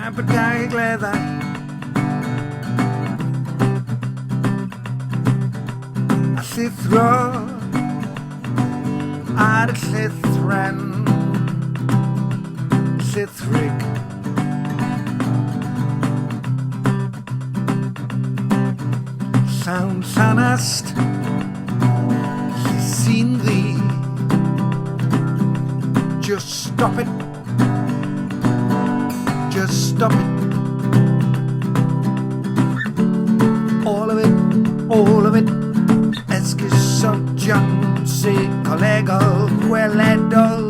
Aber Dau Gleddau. A llithro ar y llithren, llithrig. Llawn llanast, sy'n ddi. Just stop it. Just stop it. All of it, all of it. Esgusodion seicolegol gweledol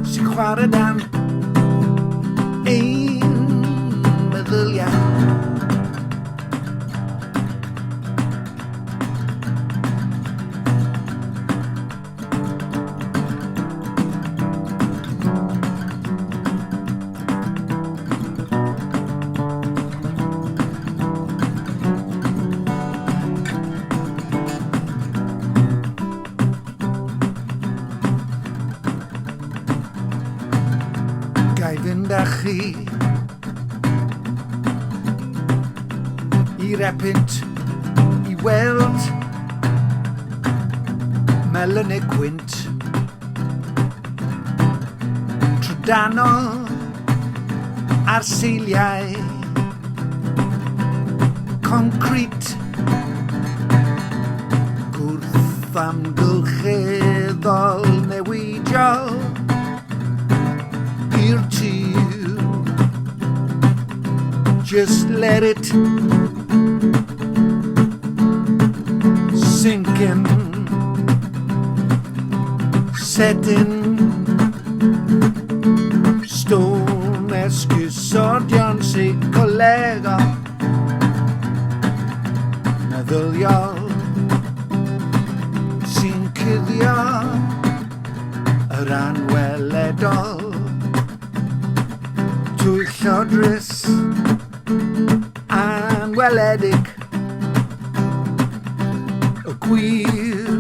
sy'n chwarae dan ein meddyliau. Gai fynd â chi i'r epynt i weld melynau gwynt trydano ar seiliau concret gwrth amgylcheddol newidiol i'r tîr. Just let it sink in, set in stone esgusodion seicolegol meddyliol sy'n cuddio yr anweledol trwy llodrys anweledig y gwir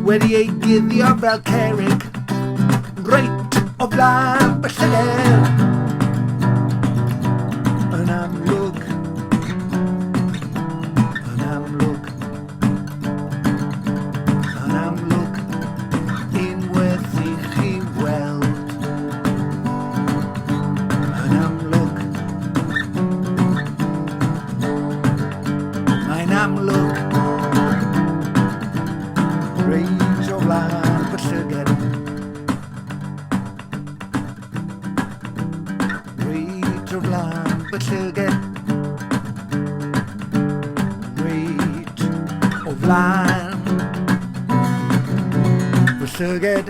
wedi ei guddio fel cerrig reit o flaen y llyged yn amlwg yn amlwg yn amlwg unwaith i chi weld yn amlwg mae'n amlwg reit o flaen y llyged reit o flaen y llyged reit o flaen y llyged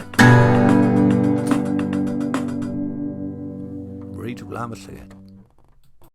reit o flaen y llyged